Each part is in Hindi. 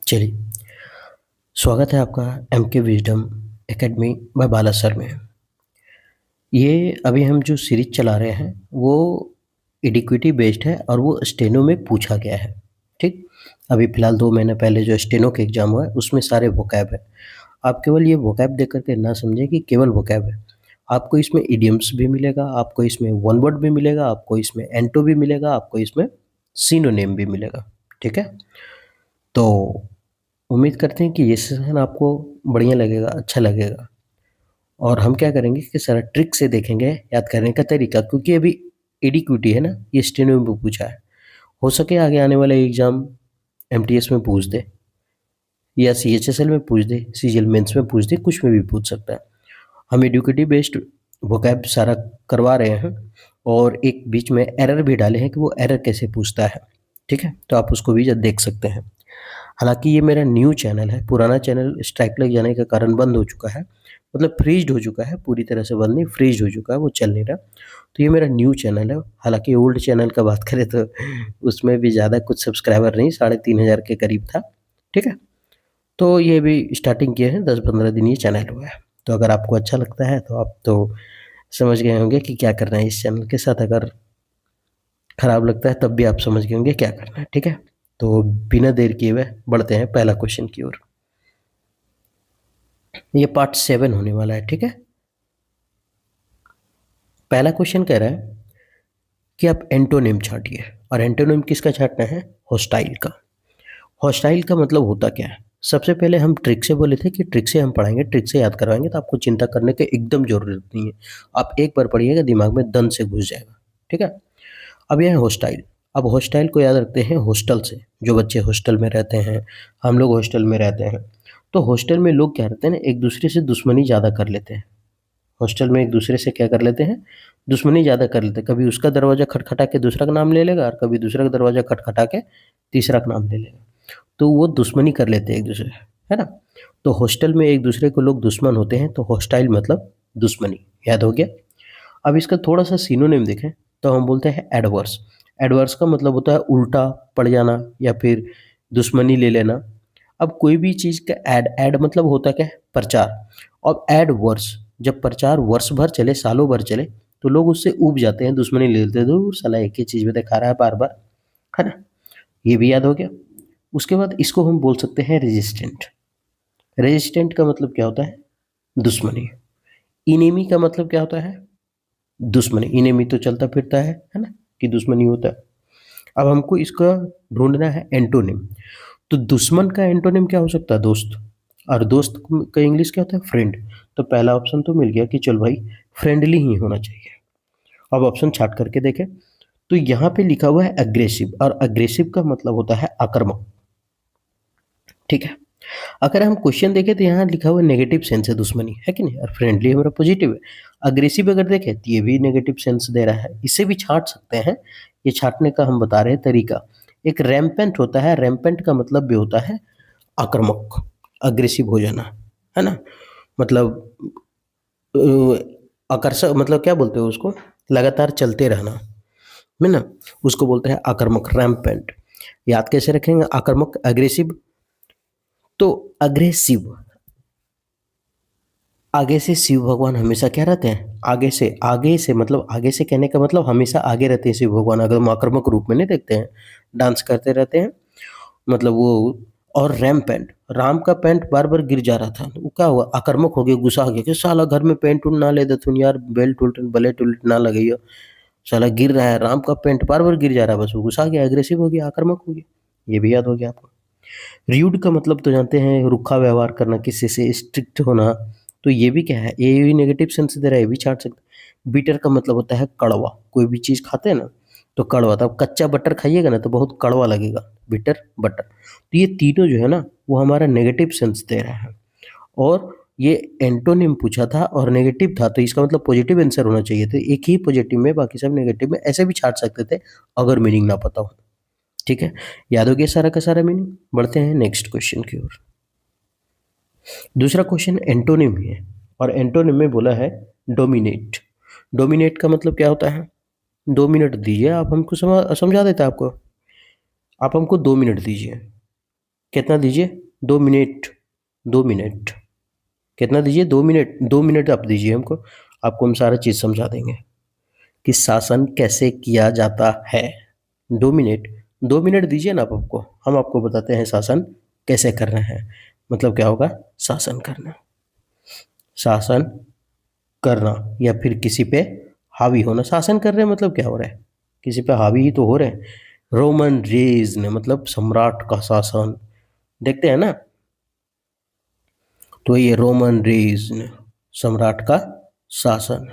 चलिए, स्वागत है आपका एमके विज़डम एकेडमी बाय बाला सर में। ये अभी हम जो सीरीज़ चला रहे हैं, वो एडिक्विटी बेस्ड है और वो स्टेनो में पूछा गया है, ठीक? अभी फ़िलहाल 2 महीने पहले जो स्टेनो का एग्ज़ाम हुआ है, उसमें सारे वोकैब है। आप केवल ये वोकैब देख कर के ना समझें कि केवल वोकैब है। आपको इसमें इडियम्स भी मिलेगा, आपको इसमें वन वर्ड भी मिलेगा, आपको इसमें एंटो भी मिलेगा, आपको इसमें सिनोनिम भी मिलेगा, ठीक है? तो उम्मीद करते हैं कि ये सेशन आपको बढ़िया लगेगा, अच्छा लगेगा और हम क्या करेंगे कि सारा ट्रिक से देखेंगे याद करने का तरीका क्योंकि अभी एडीक्यूटी है ना, ये स्टेनो में पूछा है। हो सके आगे आने वाला एग्ज़ाम एमटीएस में पूछ दे या सीएचएसएल में पूछ दे, सीजीएल मेंस में पूछ दे, कुछ में भी पूछ सकता है। हम एडुकेटिव बेस्ड वोकैब सारा करवा रहे हैं और एक बीच में एरर भी डाले हैं कि वो एरर कैसे पूछता है, ठीक है? तो आप उसको भी देख सकते हैं। हालाँकि ये मेरा न्यू चैनल है, पुराना चैनल स्ट्राइक लग जाने के कारण बंद हो चुका है, मतलब फ्रीज़्ड हो चुका है, पूरी तरह से बंद नहीं, फ्रीज़्ड हो चुका है, वो चल नहीं रहा। तो ये मेरा न्यू चैनल है, हालाँकि ओल्ड चैनल का बात करें तो उसमें भी ज़्यादा कुछ सब्सक्राइबर नहीं, 3500 के करीब था, ठीक है? तो ये भी स्टार्टिंग किए हैं, 10-15 दिन ये चैनल हुआ है। तो अगर आपको अच्छा लगता है तो आप तो समझ गए होंगे कि क्या करना है इस चैनल के साथ, अगर खराब लगता है तब भी आप समझ गए होंगे क्या करना है, ठीक है? तो बिना देर किए हुए बढ़ते हैं पहला क्वेश्चन की ओर। ये पार्ट 7 होने वाला है, ठीक है? पहला क्वेश्चन कह रहा है कि आप एंटोनिम छांटिए और एंटोनिम किसका छांटना है? हॉस्टाइल का। हॉस्टाइल का मतलब होता क्या है? सबसे पहले हम ट्रिक से बोले थे कि ट्रिक से हम पढ़ाएँगे, ट्रिक से याद करवाएँगे तो आपको चिंता करने की एकदम ज़रूरत नहीं है। आप एक बार पढ़िएगा दिमाग में दन से घुस जाएगा, ठीक है? अब ये है हॉस्टाइल। अब हॉस्टाइल को याद रखते हैं हॉस्टल से, जो बच्चे हॉस्टल में रहते हैं, हम लोग हॉस्टल में रहते हैं। तो हॉस्टल में लोग क्या रहते हैं ना, एक-दूसरे से दुश्मनी ज़्यादा कर लेते हैं। हॉस्टल में एक-दूसरे से क्या कर लेते हैं, दुश्मनी ज़्यादा कर लेते हैं। कभी उसका दरवाज़ा खटखटा के दूसरा का नाम ले लेगा और कभी दूसरा का दरवाज़ा खटखटा के तीसरा का नाम ले लेगा। तो वो दुश्मनी कर लेते हैं एक-दूसरे से, है ना? तो हॉस्टल में एक-दूसरे को लोग दुश्मन होते हैं, तो हॉस्टाइल मतलब दुश्मनी, याद हो गया? अब इसका थोड़ा-सा सिनोनिम देखें, तो हम बोलते हैं एडवर्स। एडवर्स का मतलब होता है उल्टा पड़ जाना या फिर दुश्मनी ले लेना। अब कोई भी चीज़ का ऐड मतलब होता क्या है? प्रचार। अब एडवर्स जब प्रचार वर्ष भर चले, सालों भर चले, तो लोग उससे ऊब जाते हैं, दुश्मनी ले लेते हैं, दूर साला एक ही चीज़ में दिखा रहा है बार-बार, है ना? ये भी याद हो गया। उसके बाद इसको हम बोल सकते हैं रेजिस्टेंट। रेजिस्टेंट का मतलब क्या होता है? दुश्मनी। इनेमी का मतलब क्या होता है? दुश्मनी। इनेमी तो चलता फिरता है ना? कि दुश्मनी होता है। अब हमको इसका ढूँढना है एंटोनिम। तो दुश्मन का एंटोनिम क्या हो सकता है? दोस्त। और दोस्त का इंग्लिश क्या होता है? फ्रेंड। तो पहला ऑप्शन तो मिल गया कि चल भाई फ्रेंडली ही होना चाहिए। अब ऑप्शन छाँट करके देखें, तो यहाँ पे लिखा हुआ है अग्रेसिव और अग्रेसिव का मतलब होता है आक्रामक, ठीक है? अगर हम क्वेश्चन देखें तो यहाँ लिखा हुआ है नेगेटिव सेंस है दुश्मनी, है कि नहीं? और फ्रेंडली हमारा पॉजिटिव है। अग्रेसिव अगर देखें तो ये भी नेगेटिव सेंस दे रहा है। इसे भी छाँट सकते हैं। ये छाँटने का हम बता रहे हैं तरीका। एक रैम्पेंट होता है, रैम्पेंट का मतलब भी होता है आक्रामक, अग्रेसिव हो जाना, है ना? मतलब आकर्षक मतलब क्या बोलते हो उसको? लगातार चलते रहना, है ना? उसको बोलते हैं आक्रामक, रैम्पेंट। याद कैसे रखेंगे आक्रामक, अग्रेसिव? तो अग्रेसिव आगे से शिव भगवान हमेशा क्या रहते हैं? आगे से मतलब आगे से कहने का मतलब हमेशा आगे रहते हैं शिव भगवान, अगर हम आक्रामक रूप में नहीं देखते हैं, डांस करते रहते हैं, मतलब वो। और रैम्पेंट, राम का पैंट बार-बार गिर जा रहा था, वो क्या हुआ? आक्रामक हो गया, गुस्सा आ गया कि साला घर में पैंट उन्ट ना ले देथुन यार, बेल्ट उल्ट ब्लेट उल्ट ना लगइयो, साला गिर रहा है, राम का पैंट बार-बार गिर जा रहा है, बस वो गुस्सा आ गया, एग्रेसिव हो गया, आक्रामक हो गया। ये भी याद हो गया आपको। र्यूड का मतलब तो जानते हैं रूखा व्यवहार करना, किसी से स्ट्रिक्ट होना, तो ये भी क्या है? ये भी नेगेटिव सेंस दे रहा है, ये भी छाँट सकते हैं। बिटर का मतलब होता है कड़वा, कोई भी चीज़ खाते हैं ना तो कड़वा, तो आप कच्चा बटर खाइएगा ना तो बहुत कड़वा लगेगा, बिटर, बटर। तो ये तीनों जो है ना वो हमारा नेगेटिव सेंस दे रहा है और ये एंटोनिम पूछा था और नेगेटिव था तो इसका मतलब पॉजिटिव आंसर होना चाहिए था। एक ही पॉजिटिव में बाकी सब नेगेटिव में, ऐसे भी छाँट सकते थे अगर मीनिंग ना पता हो। ठीक है? याद हो गया सारा का सारा मीनिंग? बढ़ते हैं नेक्स्ट क्वेश्चन की ओर। दूसरा क्वेश्चन एंटोनिम ही है और एंटोनिम में बोला है डोमिनेट। डोमिनेट का मतलब क्या होता है? 2 मिनट दीजिए, आप हमको समझा देता है आपको। आप हमको 2 मिनट दीजिए। कितना दीजिए? 2 मिनट, 2 मिनट। कितना दीजिए? 2 मिनट, 2 मिनट आप दीजिए हमको, आपको हम सारा चीज़ समझा देंगे कि शासन कैसे किया जाता है। 2 मिनट, 2 मिनट दीजिए ना आप हमको, हम आपको बताते हैं शासन कैसे करना है। मतलब क्या होगा? शासन करना, शासन करना या फिर किसी पे हावी होना। शासन कर रहे हैं मतलब क्या हो रहा है? किसी पे हावी ही तो हो रहे हैं। रोमन रेज ने मतलब सम्राट का शासन, देखते हैं ना, तो ये रोमन रेज ने सम्राट का शासन,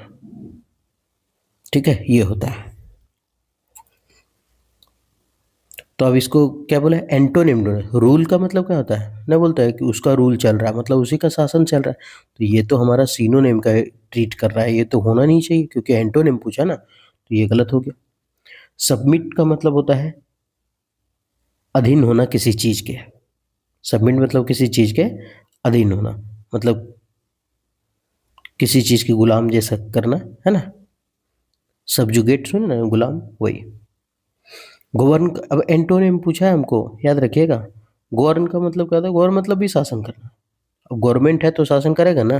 ठीक है, ये होता है। तो अब इसको क्या बोला है? एंटोनिम ढूंढे। रूल का मतलब क्या होता है ना, बोलता है कि उसका रूल चल रहा है, मतलब उसी का शासन चल रहा है। तो ये तो हमारा सिनोनिम का ट्रीट कर रहा है, ये तो होना नहीं चाहिए क्योंकि एंटोनिम पूछा ना, तो ये गलत हो गया। सबमिट का मतलब होता है अधीन होना किसी चीज़ के। सबमिट मतलब किसी चीज़ के अधीन होना, मतलब किसी चीज़ के गुलाम जैसा करना, है ना। सब्जुगेट सुन ना, गुलाम, वही। गवर्न, अब एंटोनिम पूछा है हमको, याद रखिएगा। गवर्न का मतलब क्या था? गवर्न मतलब भी शासन करना। अब गवर्नमेंट है तो शासन करेगा ना,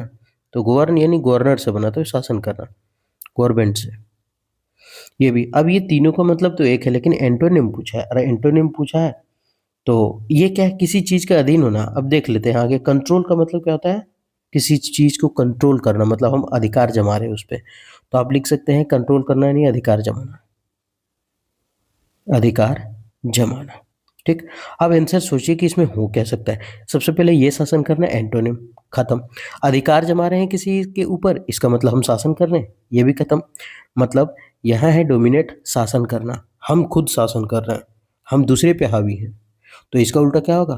तो गवर्न यानी गवर्नर से बना, तो शासन करना गवर्नमेंट से। ये भी, अब ये तीनों का मतलब तो एक है, लेकिन एंटोनिम पूछा है। अरे एंटोनिम पूछा है तो ये क्या है? किसी चीज का अधीन होना। अब देख लेते हैं आगे। कंट्रोल का मतलब क्या होता है? किसी चीज को कंट्रोल करना, मतलब हम अधिकार जमा रहे हैं उस पर। तो आप लिख सकते हैं कंट्रोल करना यानी अधिकार जमाना, अधिकार जमाना, ठीक। अब आंसर सोचिए कि इसमें हो क्या सकता है। सबसे पहले ये शासन करना, एंटोनिम, खत्म। अधिकार जमा रहे हैं किसी के ऊपर, इसका मतलब हम शासन कर रहे हैं, ये भी खत्म। मतलब यहाँ है डोमिनेट, शासन करना, हम खुद शासन कर रहे हैं, हम दूसरे पे हावी हैं। तो इसका उल्टा क्या होगा?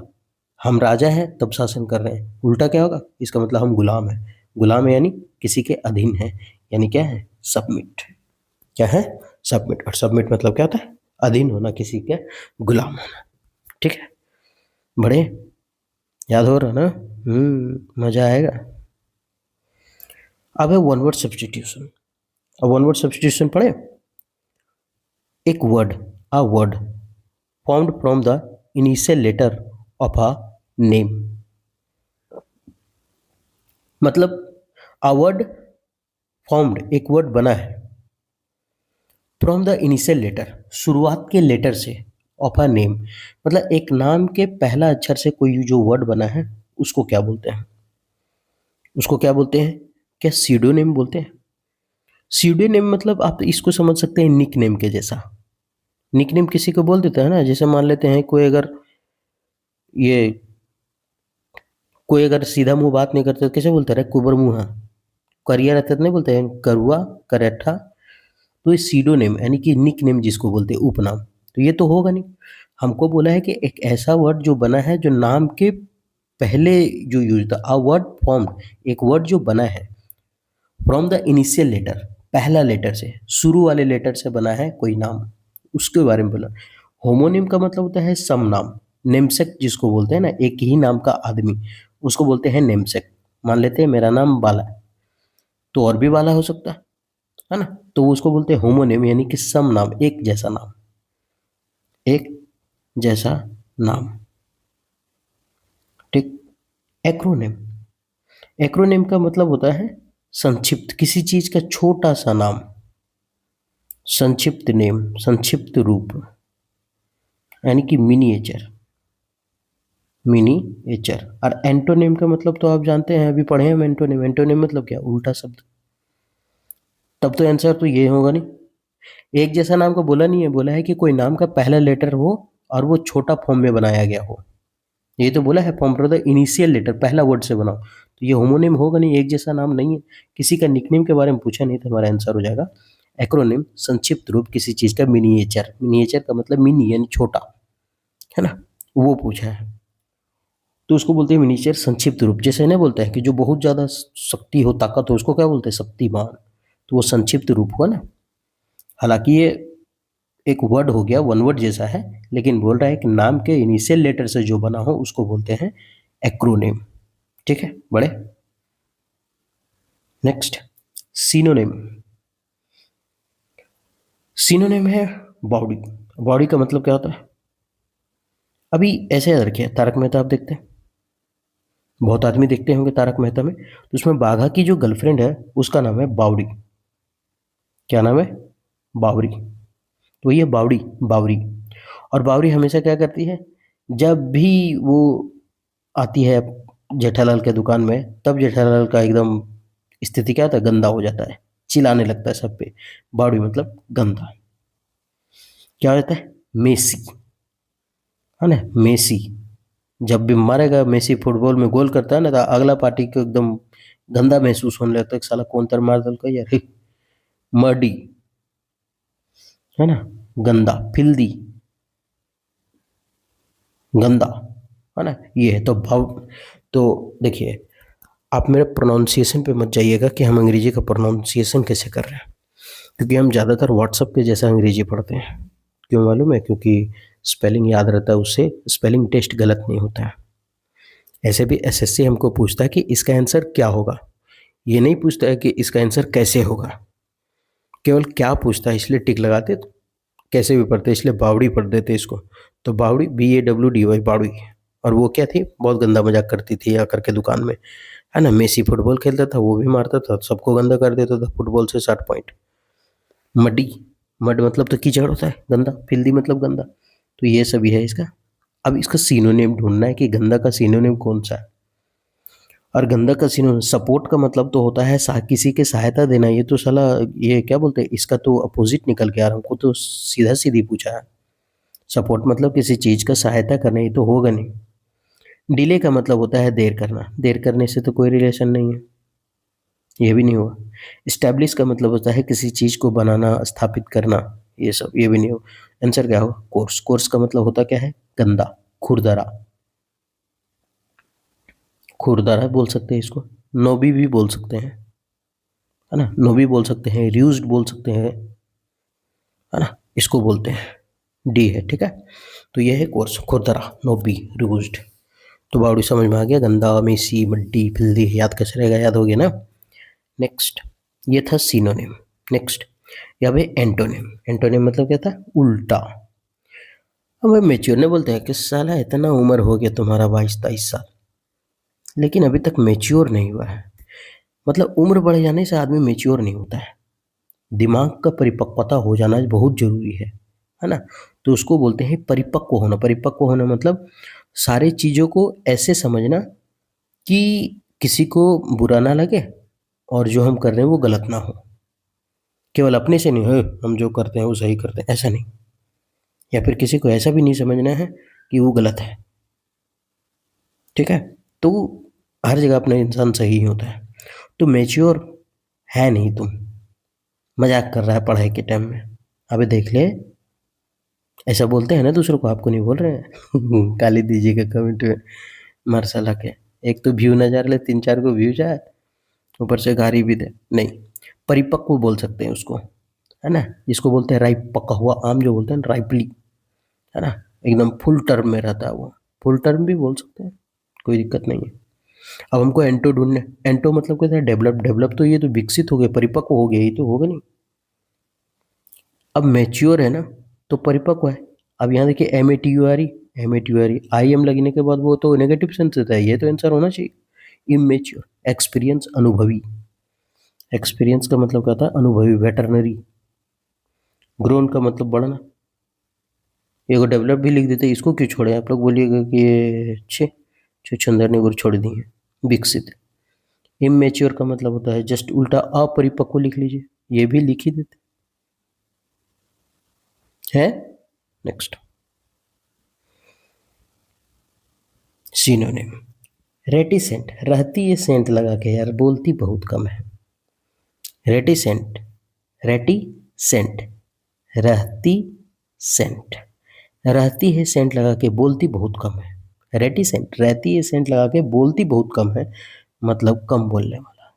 हम राजा हैं तब शासन कर रहे हैं, उल्टा क्या होगा? इसका मतलब हम गुलाम हैं। गुलाम है यानी किसी के अधीन है, यानी क्या है? सबमिट। क्या है? सबमिट। और सबमिट मतलब क्या होता है? अधीन होना, किसी के गुलाम होना, ठीक है। बड़े याद हो रहा ना? मजा आएगा। अब है वन वर्ड सब्सटीट्यूशन। अब वन वर्ड सब्सटीट्यूशन पढ़े। एक word, a word formed from the initial letter of a name। मतलब a word formed, एक वर्ड बना है फ्रॉम द इनिशियल लेटर, शुरुआत के लेटर से, ऑफ अ नेम, मतलब एक नाम के पहला अक्षर से कोई जो वर्ड बना है उसको क्या बोलते हैं? उसको क्या बोलते हैं? क्या सीडोनेम बोलते हैं? सीडोनेम मतलब आप इसको समझ सकते हैं निक नेम के जैसा। निक नेम किसी को बोल देता है ना, जैसे मान लेते हैं कोई अगर ये, कोई अगर सीधा मुंह बात नहीं करते तो कैसे बोलते रहे? कुबर मुंहा, करिया रहता तो नहीं बोलते हैं करुआ, करेठा। तो ये सीडोनेम यानी कि निक नेम जिसको बोलते हैं, उपनाम, तो ये तो होगा नहीं। हमको बोला है कि एक ऐसा वर्ड जो बना है जो नाम के पहले जो यूज था, अ वर्ड फॉर्म्ड, एक वर्ड जो बना है फ्रॉम द इनिशियल लेटर, पहला लेटर से, शुरू वाले लेटर से बना है कोई नाम, उसके बारे में बोला। होमोनिम का मतलब होता है सम नाम, नेमसेक जिसको बोलते हैं ना, एक ही नाम का आदमी, उसको बोलते हैं नेमसेक। मान लेते हैं मेरा नाम बाला है, तो और भी बाला हो सकता है ना, तो वो उसको बोलते हैं होमोनिम, यानी कि सम नाम, एक जैसा नाम, एक जैसा नाम, ठीक। एक्रोनिम, एक्रोनिम का मतलब होता है संक्षिप्त, किसी चीज का छोटा सा नाम, संक्षिप्त नेम, संक्षिप्त रूप, यानी कि मिनिएचर, मिनिएचर। और एंटोनिम का मतलब तो आप जानते हैं, अभी पढ़े हैं हम एंटोनिम। एंटोनिम मतलब क्या? उल्टा शब्द। तब तो आंसर तो ये होगा नहीं। एक जैसा नाम का बोला नहीं है, बोला है कि कोई नाम का पहला लेटर हो और वो छोटा फॉर्म में बनाया गया हो, ये तो बोला है form from the initial letter, पहला वर्ड से बनाओ, तो ये होमोनिम होगा नहीं, एक जैसा नाम नहीं है। किसी का निकनेम के बारे में पूछा नहीं तो हमारा आंसर हो जाएगा एक्रोनिम, संक्षिप्त रूप किसी चीज का। मिनिएचर, मिनिएचर का मतलब मिनी यानी छोटा, है ना, वो पूछा है, तो उसको बोलते हैं मिनिएचर, संक्षिप्त रूप। जैसे नहीं बोलते हैं कि जो बहुत ज्यादा शक्ति हो, ताकत हो, उसको क्या बोलते हैं? शक्तिमान। तो वो संक्षिप्त रूप हुआ ना। हालांकि ये एक वर्ड हो गया, वन वर्ड जैसा है, लेकिन बोल रहा है कि नाम के इनिशियल लेटर से जो बना हो उसको बोलते हैं एक्रोनिम, ठीक है बड़े। Next, synonym. सिनोनिम है बॉडी। बॉडी का मतलब क्या होता है? अभी ऐसे याद रखिए, तारक मेहता आप देखते हैं, बहुत आदमी देखते होंगे तारक मेहता में, तो उसमें बाघा की जो गर्लफ्रेंड है उसका नाम है बावड़ी। क्या नाम है? बावरी। तो ये बावड़ी, बावरी। और बावरी हमेशा क्या करती है, जब भी वो आती है जेठालाल के दुकान में, तब जेठालाल का एकदम स्थिति क्या होता है, गंदा हो जाता है, चिल्लाने लगता है सब पे। बावड़ी मतलब गंदा। क्या हो जाता है? मेसी, है ना, मेसी। जब भी मारेगा मेसी, फुटबॉल में गोल करता है ना, तो अगला पार्टी को एकदम गंदा महसूस होने लगता है कि साला कौन तर मार दल का यार, मर्डी, है ना, गंदा, फिल्दी, गंदा, है ना, ये है। तो भाव, तो देखिए, आप मेरे प्रोनाउंसिएशन पे मत जाइएगा कि हम अंग्रेजी का प्रोनाउंसिएशन कैसे कर रहे हैं, क्योंकि हम ज़्यादातर व्हाट्सअप पे जैसा अंग्रेजी पढ़ते हैं। क्यों मालूम है? क्योंकि स्पेलिंग याद रहता है, उससे स्पेलिंग टेस्ट गलत नहीं होता है। ऐसे भी एसएससी हमको पूछता है कि इसका आंसर क्या होगा, ये नहीं पूछता है कि इसका आंसर कैसे होगा। केवल क्या पूछता है, इसलिए टिक लगाते, तो कैसे भी पढ़ते इसलिए बावड़ी पढ़ देते इसको। तो बावड़ी, BAWDY, बावड़ी। और वो क्या थी, बहुत गंदा मजाक करती थी आकर के दुकान में, है ना। मेसी फुटबॉल खेलता था, वो भी मारता था, सबको गंदा कर देता था फुटबॉल से 60 पॉइंट। मड्डी, मड मतलब तो कीचड़ होता है, गंदा, फिल्दी मतलब गंदा। तो ये सभी है इसका। अब इसका सिनोनिम ढूंढना है कि गंदा का सिनोनिम कौन सा है। और गंदा का सिनोनिम, सपोर्ट का मतलब तो होता है किसी के सहायता देना। ये तो साला, ये क्या बोलते हैं, इसका तो अपोजिट निकल के आ रहा, हमको तो सीधा सीधी पूछा है। सपोर्ट मतलब किसी चीज़ का सहायता करना, ये तो होगा नहीं। डिले का मतलब होता है देर करना, देर करने से तो कोई रिलेशन नहीं है, ये भी नहीं हुआ। इस्टेब्लिश का मतलब होता है किसी चीज़ को बनाना, स्थापित करना, ये सब, ये भी नहीं हो। आंसर क्या हो? कोर्स। कोर्स का मतलब होता क्या है? गंदा, खुरदरा। खुरदरा बोल सकते हैं इसको, नोबी भी बोल सकते हैं, है ना, नोबी बोल सकते हैं, र्यूज्ड बोल सकते हैं, है ना, इसको बोलते हैं। डी है, ठीक है। तो ये है कोर्स, खुरदरा, नोबी, र्यूज्ड। तो बावड़ी समझ में आ गया, गंदा, मेसी, मड्डी, फिल्दी, याद कैसे रहेगा, याद हो गया ना। नेक्स्ट, ये था सिनोनिम। नेक्स्ट, यहाँ पे एंटोनिम। एंटोनिम मतलब क्या था? उल्टा। अब मेच्योर ने बोलते हैं कि साला इतना उम्र हो गया तुम्हारा, 22-23 साल, लेकिन अभी तक मेच्योर नहीं हुआ है। मतलब उम्र बढ़ जाने से आदमी मेच्योर नहीं होता है, दिमाग का परिपक्वता हो जाना बहुत जरूरी है ना। तो उसको बोलते हैं परिपक्व होना। परिपक्व होना मतलब सारे चीज़ों को ऐसे समझना कि किसी को बुरा ना लगे, और जो हम कर रहे हैं वो गलत ना हो। केवल अपने से नहीं हो, हम जो करते हैं वो सही करते हैं, ऐसा नहीं। या फिर किसी को ऐसा भी नहीं समझना है कि वो गलत है, ठीक है। तो हर जगह अपना इंसान सही ही होता है। तो मेच्योर है नहीं तुम, मजाक कर रहा है पढ़ाई के टाइम में, अबे देख ले, ऐसा बोलते हैं ना दूसरों को, आपको नहीं बोल रहे हैं। गाली दीजिएगा कमेंट में, मार्शल के। एक तो व्यू ना जा रहे, 3-4 को व्यू जाए, ऊपर से गाली भी दे, नहीं। परिपक्व बोल सकते हैं उसको, है ना, जिसको बोलते हैं राइप, पका हुआ आम जो बोलते हैं, राइपली, है ना, एकदम फुल टर्म में रहता है वो। फुल टर्म भी बोल सकते हैं, कोई दिक्कत नहीं है। अब हमको एंटो ढूंढने, एंटो मतलब क्या था? डेवलप। डेवलप तो ये तो विकसित हो गए, परिपक्व हो गया, ये तो होगा नहीं। अब मैच्योर है ना, तो परिपक्व है। अब यहाँ देखिए, MATURE, MATURE, IM लगने के बाद वो तो नेगेटिव सेंस देता है, ये तो आंसर होना चाहिए। इमेच्योर, एक्सपीरियंस, अनुभवी। एक्सपीरियंस का मतलब क्या था? अनुभवी, वेटरनरी। ग्रोन का मतलब बढ़ना। ये को डेवलप भी लिख देते, इसको क्यों छोड़े? आप लोग बोलिएगा कि ये छे छुछंदर ने गुर छोड़ दी है। विकसित। इमेच्योर का मतलब होता है जस्ट उल्टा, अपरिपक्व लिख लीजिए, ये भी लिख ही देते हैं। Next, synonym. रेटिसेंट, रहती है सेंट लगा के, यार बोलती बहुत कम है। रेटिसेंट, रेटिसेंट, रहती सेंट, रहती है सेंट लगा के, बोलती बहुत कम है। रेटिसेंट, रहती है सेंट लगा के, बोलती बहुत कम है, मतलब कम बोलने वाला,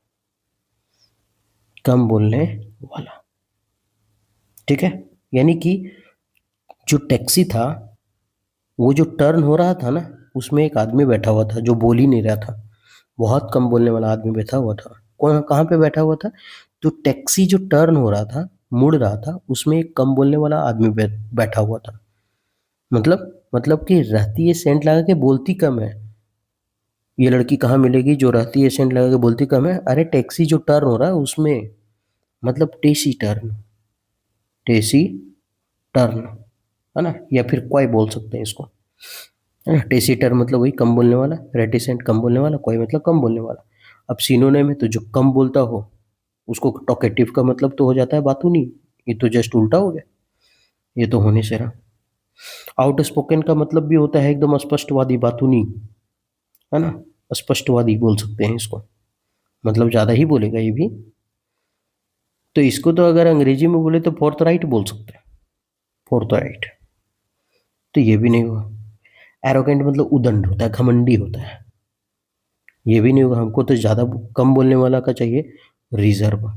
कम बोलने वाला, ठीक है। यानी कि जो टैक्सी था, वो जो टर्न हो रहा था ना, उसमें एक आदमी बैठा हुआ था जो बोल ही नहीं रहा था, बहुत कम बोलने वाला आदमी बैठा हुआ था। कौन, कहाँ पे बैठा हुआ था? तो टैक्सी जो टर्न हो रहा था, मुड़ रहा था, उसमें एक कम बोलने वाला आदमी बैठा हुआ था। मतलब मतलब कि रहती है सेंट लगा के बोलती कम है। ये लड़की कहाँ मिलेगी जो रहती है सेंट लगा के बोलती कम है? अरे टैक्सी जो टर्न हो रहा है उसमें, मतलब टेसी टर्न, टेसी टर्न, है ना? या फिर क्वाई बोल सकते हैं इसको, है ना? टेसी टर्न मतलब वही कम बोलने वाला, रेटिसेंट कम बोलने वाला, क्वाई मतलब कम बोलने वाला। अब सिनोनिम है तो जो कम बोलता हो उसको टॉकेटिव का मतलब तो हो जाता है बातूनी। ये तो जस्ट उल्टा हो गया, ये तो होने से रहा। आउट स्पोकन का मतलब भी होता है एकदम स्पष्टवादी, बातूनी, है ना? स्पष्टवादी बोल सकते हैं इसको, मतलब ज़्यादा ही बोलेगा ये भी। तो इसको तो अगर अंग्रेजी में बोले तो फोर्थराइट बोल सकते हैं, फोर्थराइट। तो ये भी नहीं हुआ। एरोगेंट मतलब उदंड होता है, घमंडी होता है, ये भी नहीं होगा। हमको तो ज़्यादा कम बोलने वाला का चाहिए, रिजर्व।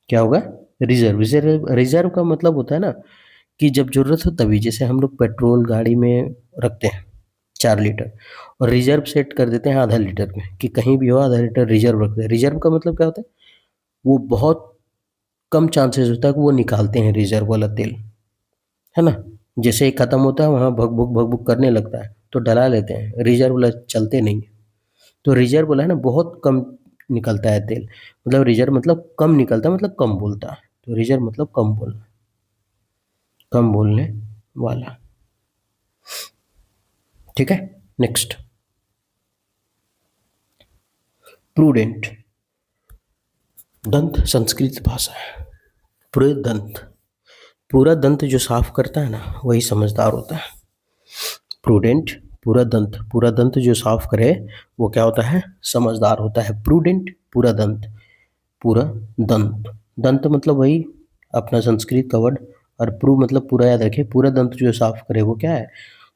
क्या होगा? रिजर्व। रिजर्व रिजर्व का मतलब होता है ना कि जब ज़रूरत हो तभी, जैसे हम लोग पेट्रोल गाड़ी में रखते हैं 4 लीटर और रिजर्व सेट कर देते हैं आधा लीटर में, कि कहीं भी हो आधा लीटर रिजर्व रखते हैं। रिजर्व का मतलब क्या होता है? वो बहुत कम चांसेस होता है कि वो निकालते हैं रिजर्व वाला तेल, है ना? जैसे ही खत्म होता है वहाँ भग भुक करने लगता है तो डला लेते हैं, रिजर्व वाला चलते नहीं है। तो रिजर्व वाला है ना बहुत कम निकलता है तेल, मतलब रिजर्व मतलब कम निकलता है, मतलब कम बोलता है। तो रिजर्व मतलब कम बोलना, कम बोलने वाला। ठीक है, नेक्स्ट, प्रूडेंट। दंत संस्कृत भाषा है। पूरे दंत, पूरा दंत जो साफ करता है ना वही समझदार होता है। प्रूडेंट, पूरा दंत जो साफ करे वो क्या होता है? समझदार होता है। प्रूडेंट पूरा दंत, पूरा दंत, दंत मतलब वही अपना संस्कृत का वर्ड, और प्रू मतलब पूरा, याद रखिए। पूरा दंत जो साफ करे वो क्या है?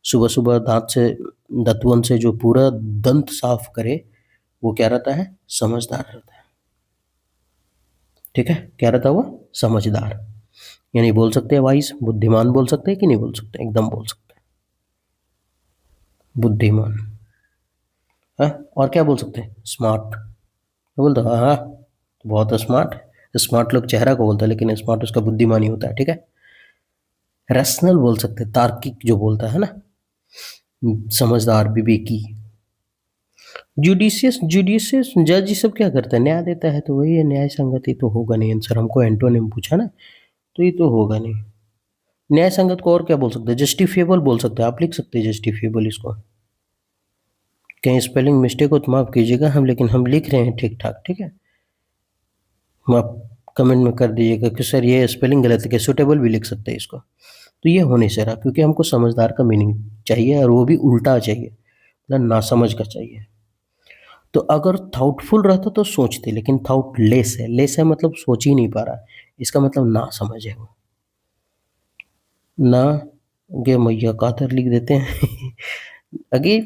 सुबह सुबह दांत से, दंतवन से जो पूरा दंत साफ करे वो क्या रहता है? समझदार रहता है। ठीक है, क्या रहता है वो? समझदार। यानी बोल सकते हैं वाइज, बुद्धिमान बोल सकते हैं कि नहीं बोल सकते? एकदम बोल सकते हैं, बुद्धिमान। हाँ, और क्या बोल सकते हैं? स्मार्ट बोल दो, हाँ हाँ, बहुत स्मार्ट। स्मार्ट लोग चेहरा को बोलता है लेकिन स्मार्ट उसका बुद्धिमान ही होता है। ठीक है, रैशनल बोल सकते हैं, तार्किक जो बोलता है ना, समझदार, विवेकी। जुडिशियस, जुडिशियस जज ये सब क्या करता है? न्याय देता है, तो वही है न्याय संगति। तो होगा नहीं आंसर, हमको एंटोनिम पूछा ना, तो ये तो होगा नहीं। न्याय संगत को और क्या बोल सकते हैं? जस्टिफिएबल बोल सकते हैं, आप लिख सकते हैं जस्टिफिएबल इसको। कहीं स्पेलिंग मिस्टेक हो तो माफ़ कीजिएगा हम, लेकिन हम लिख रहे हैं ठीक ठाक। ठीक है, आप कमेंट में कर दीजिएगा कि सर ये स्पेलिंग गलत है, कि सूटेबल भी लिख सकते हैं इसको। तो ये होने से रहा, क्योंकि हमको समझदार का मीनिंग चाहिए और वो भी उल्टा चाहिए, मतलब नासमझ का चाहिए। तो अगर थाउटफुल रहता तो सोचते, लेकिन थाउटलेस है। लेस है मतलब सोच ही नहीं पा रहा, इसका मतलब ना समझ है वो। ना गे मैया कातर लिख देते हैं अगे,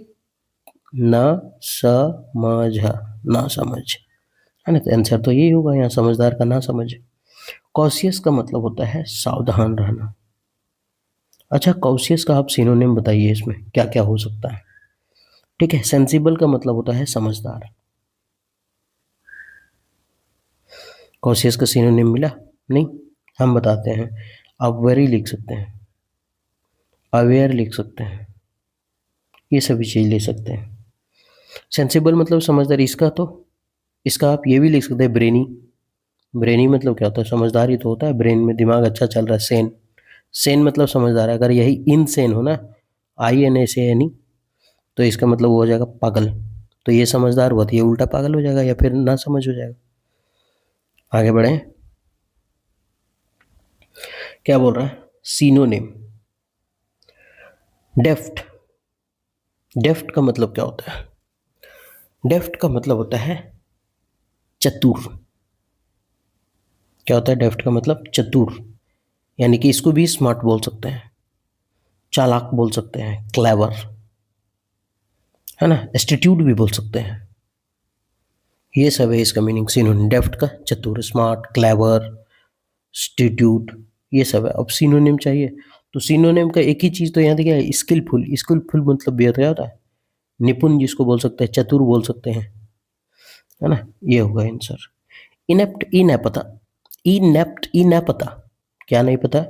ना समझ, ना समझ, है ना? तो आंसर तो यही होगा यहाँ, समझदार का ना समझ। कॉशियस का मतलब होता है सावधान रहना। अच्छा, कॉशियस का आप सिनोनिम बताइए, इसमें क्या क्या हो सकता है? ठीक है, सेंसिबल का मतलब होता है समझदार। कॉशियस का सिनोनिम मिला? नहीं, हम बताते हैं। आप वेरी लिख सकते हैं, अवेयर लिख सकते हैं, ये सभी चीज़ ले सकते हैं। सेंसिबल मतलब समझदार, इसका तो, इसका आप ये भी लिख सकते हैं ब्रेनी। ब्रेनी मतलब क्या होता है? समझदार ही तो होता है, ब्रेन में दिमाग अच्छा चल रहा है। सेन, सेन मतलब समझदार है। अगर यही इन सेन हो ना, INSANE, तो इसका मतलब वो हो जाएगा पागल। तो ये समझदार हुआ तो ये उल्टा पागल हो जाएगा या फिर ना समझ हो जाएगा। आगे बढ़े, क्या बोल रहा है? सिनोनिम। डेफ्ट, डेफ्ट का मतलब क्या होता है? डेफ्ट का मतलब होता है चतुर। क्या होता है डेफ्ट का मतलब? चतुर। यानी कि इसको भी स्मार्ट बोल सकते हैं, चालाक बोल सकते हैं, क्लेवर, है ना? एस्टिट्यूड भी बोल सकते हैं। ये सब है इसका मीनिंग सिनोनिम डेफ्ट का। चतुर, स्मार्ट, क्लेवर, एस्टिट्यूड, ये सब है। अब सिनोनिम चाहिए तो सिनोनिम का एक ही चीज़ तो यहाँ देखिए, स्किलफुल। स्किलफुल मतलब भी क्या होता है? निपुण जिसको बोल सकते हैं, चतुर बोल सकते हैं, है ना? ये होगा आंसर। इनेप्ट, इनएपता, इनेप्ट, इनएपता, क्या नहीं पता?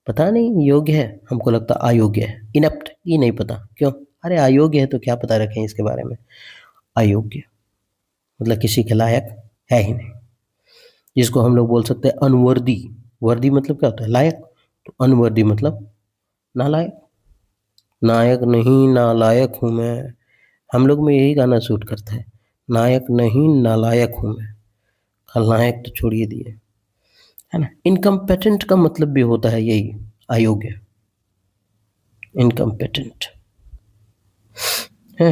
पता नहीं, योग्य है, हमको लगता अयोग्य है। इनेप्ट ये नहीं पता क्यों? अरे अयोग्य है तो क्या पता रखें इसके बारे में। अयोग्य मतलब किसी के लायक है ही नहीं। जिसको हम लोग बोल सकते हैं अनवर्दी। वर्दी मतलब क्या होता है? लायक। तो अनवर्दी मतलब नालायक। नायक नहीं नालायक हूँ मैं। हम लोग में यही गाना सूट करता है। नायक नहीं नालायक हूँ मैं। खलनायक तो छोड़िए दिए, है ना। इनकम्पेटेंट का मतलब भी होता है यही, अयोग्य। इनकम्पेटेंट है।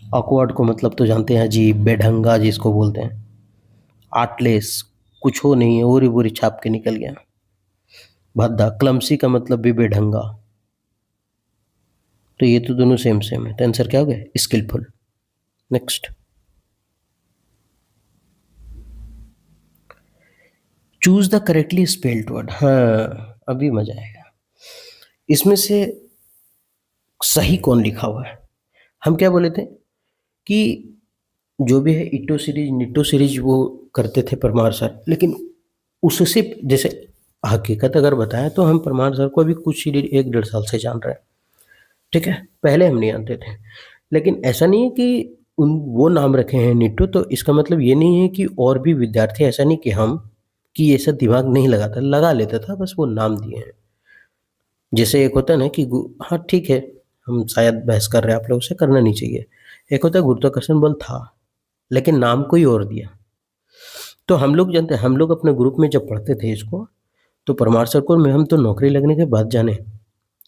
ऑकवर्ड को मतलब तो जानते हैं, अजीब बेढंगा जिसको बोलते हैं। आर्टलेस, कुछ हो नहीं है, ओरी बोरी छाप के निकल गया। भद्दा, क्लमसी का मतलब भी बेढंगा। तो ये तो दोनों सेम सेम है, तो आंसर क्या हो गया? Skilful. Next, choose the correctly spelled word. हाँ, अभी मजा आएगा। इसमें से सही कौन लिखा हुआ है? हम क्या बोले थे कि जो भी है इटो सीरीज निटो सीरीज वो करते थे परमार सर, लेकिन उससे जैसे हकीकत अगर बताएं तो हम परमार सर को अभी कुछ सीरीज 1-1.5 साल से जान रहे हैं। ठीक है, पहले हम नहीं जानते थे। लेकिन ऐसा नहीं है कि उन वो नाम रखे हैं निट्टू, तो इसका मतलब ये नहीं है कि और भी विद्यार्थी, ऐसा नहीं कि हम कि ऐसा दिमाग नहीं लगाता, लगा लेता था, बस वो नाम दिए हैं। जैसे एक होता है ना कि हाँ ठीक है, हम शायद बहस कर रहे हैं आप लोगों से, करना नहीं चाहिए। एक होता है गुरुत्वाकर्षण बल था, लेकिन नाम कोई और दिया। तो हम लोग जानते हैं, हम लोग अपने ग्रुप में जब पढ़ते थे इसको, तो परमार सर को में हम तो नौकरी लगने के बाद जाने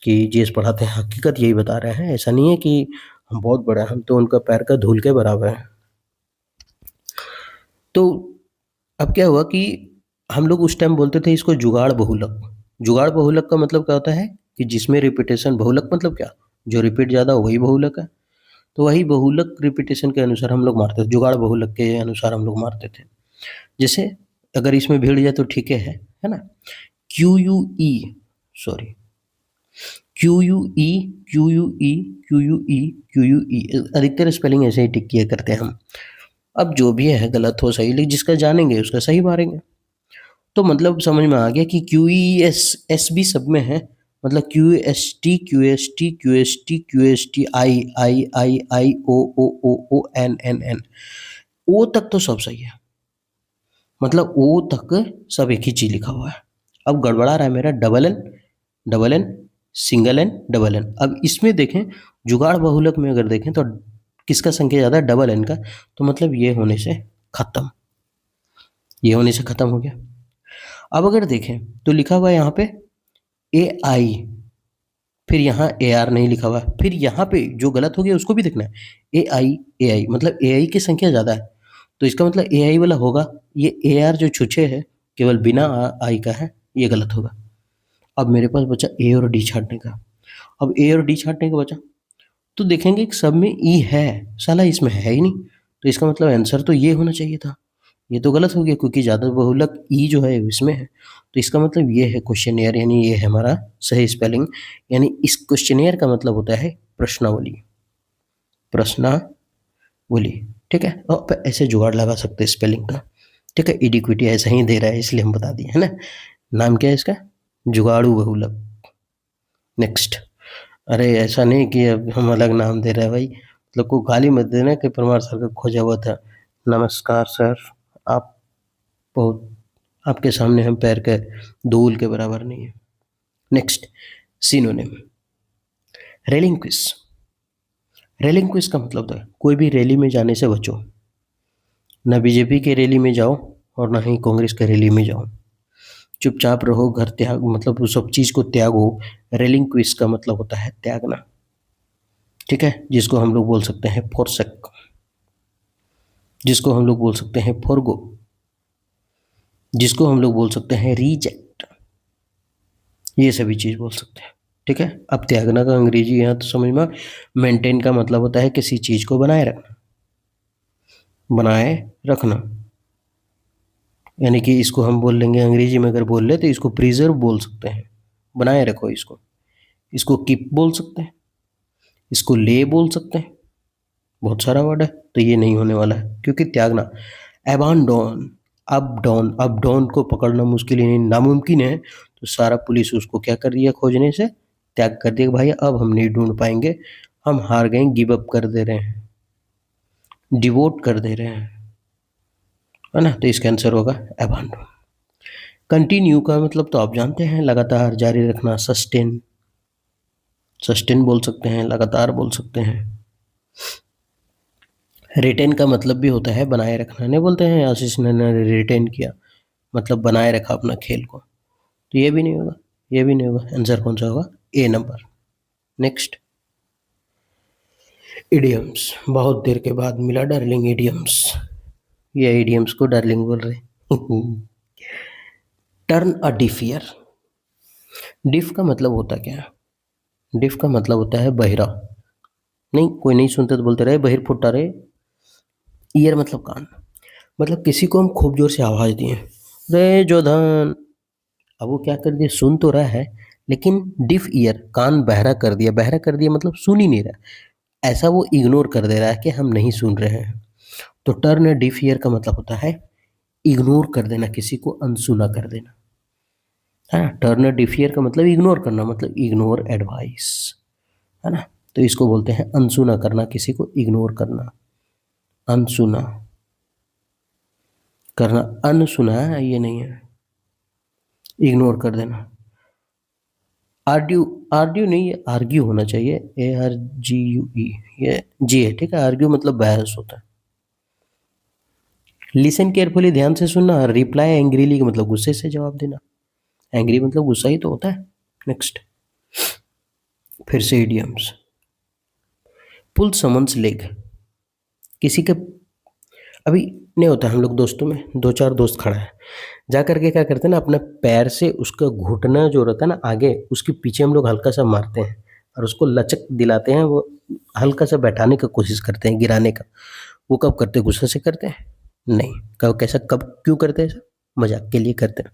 कि जीएस पढ़ाते हैं। हकीकत यही बता रहे हैं, ऐसा नहीं है कि हम बहुत बड़े हैं, हम तो उनका पैर का धूल के बराबर हैं। तो अब क्या हुआ कि हम लोग उस टाइम बोलते थे इसको जुगाड़ बहुलक। जुगाड़ बहुलक का मतलब क्या होता है कि जिसमें रिपीटेशन, बहुलक मतलब क्या, जो रिपीट ज़्यादा हो वही बहुलक है। तो वही बहुलक रिपीटेशन के अनुसार हम लोग मारते थे, जुगाड़ बहुलक के अनुसार हम लोग मारते थे। जैसे अगर इसमें भिड़ जाए तो ठीक है ना। क्यू यू ई, सॉरी, क्यू यू ई, क्यू यू ई, क्यू यू ई, क्यू यू ई, अधिकतर स्पेलिंग ऐसे ही टिक किया करते हैं हम। अब जो भी है गलत हो सही, लेकिन जिसका जानेंगे उसका सही मारेंगे। तो मतलब समझ में आ गया कि क्यू ई एस, एस भी सब में है। मतलब Q S T, Q S T, Q S T, Q S T, I I I I, O N N N, O तक तो सब सही है। मतलब ओ तक सब एक ही चीज लिखा हुआ है। अब गड़बड़ा रहा है मेरा double N, double N, single N, double N. अब इसमें देखें, जुगाड़ बहुलक में अगर देखें तो किसका संख्या ज़्यादा है? डबल एन का। तो मतलब ये होने से खत्म, ये होने से खत्म हो गया। अब अगर देखें तो लिखा हुआ है यहाँ पे ए आई, फिर यहाँ ए आर नहीं लिखा हुआ है, फिर यहाँ पे जो गलत हो गया उसको भी देखना है। ए आई मतलब ए आई की संख्या ज़्यादा है, तो इसका मतलब ए आई वाला होगा। ये ए आर जो छुछे है, केवल बिना आई का है, ये गलत होगा। अब मेरे पास बचा ए और डी छांटने का। अब ए और डी छांटने का बचा, तो देखेंगे कि सब में ई है, साला इसमें है ही नहीं। तो इसका मतलब आंसर तो ये होना चाहिए था। ये तो गलत हो गया क्योंकि ज़्यादा बहुलक ई जो है इसमें है। तो इसका मतलब ये है क्वेश्चनियर, यानी ये है हमारा सही स्पेलिंग। यानी इस क्वेश्चनियर का मतलब होता है प्रश्नावली, प्रश्नावली। ठीक है, और ऐसे जुगाड़ लगा सकते हैं स्पेलिंग का। ठीक है, इडिक्विटी ऐसा ही दे रहा है इसलिए हम बता दिए, है ना। नाम क्या है इसका? जुगाड़ू बहुलक। नेक्स्ट। अरे ऐसा नहीं कि अब हम अलग नाम दे रहे हैं भाई, मतलब को गाली मत देना कि परमार सर का खोजा हुआ था। नमस्कार सर, आप बहुत, आपके सामने हम पैर के धूल के बराबर नहीं है। Next, synonym. रेलिंक्विश। रेलिंक्विश का मतलब है कोई भी रैली में जाने से बचो। ना बीजेपी के रैली में जाओ और ना ही कांग्रेस के रैली में जाओ। चुपचाप रहो, घर त्याग, मतलब उस सब चीज़ को त्यागो। रेलिंक्विश का मतलब होता है त्यागना। ठीक है, जिसको हम लोग बोल सकते हैं फॉरसेक, जिसको हम लोग बोल सकते हैं फॉरगो, जिसको हम लोग बोल सकते हैं रिजेक्ट। ये सभी चीज़ बोल सकते हैं। ठीक है, अब त्यागना का अंग्रेजी यहाँ तो समझ में। मेंटेन का मतलब होता है किसी चीज़ को बनाए रखना, बनाए रखना। यानी कि इसको हम बोल लेंगे अंग्रेजी में, अगर बोल ले तो इसको प्रिजर्व बोल सकते हैं, बनाए रखो इसको। इसको कीप बोल सकते हैं, इसको ले बोल सकते हैं, बहुत सारा वर्ड है। तो ये नहीं होने वाला है क्योंकि त्यागना। एबांडोन, अप डाउन, अप डाउन को पकड़ना मुश्किल ही नहीं नामुमकिन है, तो सारा पुलिस उसको क्या कर रही है खोजने से? त्याग कर दिया, भाई अब हम नहीं ढूंढ पाएंगे, हम हार गए, गिव अप कर दे रहे हैं, डिवोट कर दे रहे हैं, है ना। तो इसका आंसर होगा अबांडन। कंटिन्यू का मतलब तो आप जानते हैं, लगातार जारी रखना, सस्टेन, सस्टेन बोल सकते हैं, लगातार बोल सकते हैं। रिटेन का मतलब भी होता है बनाए रखना, नहीं बोलते हैं आशीष ने रिटेन किया, मतलब बनाए रखा अपना खेल को। तो ये भी नहीं होगा, ये भी नहीं होगा, आंसर कौन सा होगा, ए नंबर। नेक्स्ट, इडियम्स, बहुत देर के बाद मिला डार्लिंग इडियम्स, ये इडियम्स को डार्लिंग बोल रहे। टर्न अ डिफ ईयर, डिफ का मतलब होता क्या है, डिफ का मतलब होता है बहिरा, नहीं कोई नहीं सुनते तो बोलते रहे बहिर फुट्टा रे, ईयर मतलब कान, मतलब किसी को हम खूब जोर से आवाज दिए, रे जोधन, अब वो क्या कर दिया, सुन तो रहा है लेकिन डिफ ईयर, कान बहरा कर दिया, बहरा कर दिया मतलब सुन ही नहीं रहा, ऐसा वो इग्नोर कर दे रहा है कि हम नहीं सुन रहे हैं। तो टर्न डिफ ईयर का मतलब होता है इग्नोर कर देना, किसी को अनसुना कर देना। हाँ, टर्न डिफ ईयर का मतलब इग्नोर करना, मतलब इग्नोर एडवाइस, है ना। तो इसको बोलते हैं अनसुना करना, किसी को इग्नोर करना, अनसुना करना, अनसुना है ये नहीं है, इग्नोर कर देना। आर्ग्यू, आर्ग्यू नहीं, ये आर्ग्यू होना चाहिए, ARGUE, ये जी है, ठीक है। आर्ग्यू मतलब बहस होता है। लिसन केयरफुली, ध्यान से सुनना। रिप्लाई एंग्रीली का मतलब गुस्से से जवाब देना, एंग्री मतलब गुस्सा ही तो होता है। नेक्स्ट, फिर से इडियम्स, पुल समन्स लेग, किसी के, अभी नहीं होता, हम लोग दोस्तों में दो चार दोस्त खड़ा है, जा करके क्या करते हैं ना, अपने पैर से उसका घुटना जो रहता है ना आगे, उसके पीछे हम लोग हल्का सा मारते हैं और उसको लचक दिलाते हैं, वो हल्का सा बैठाने का कोशिश करते हैं, गिराने का। वो कब करते हैं, गुस्से से करते हैं? नहीं। कब, कैसा, कब, क्यों करते हैं ऐसा? मजाक के लिए करते हैं।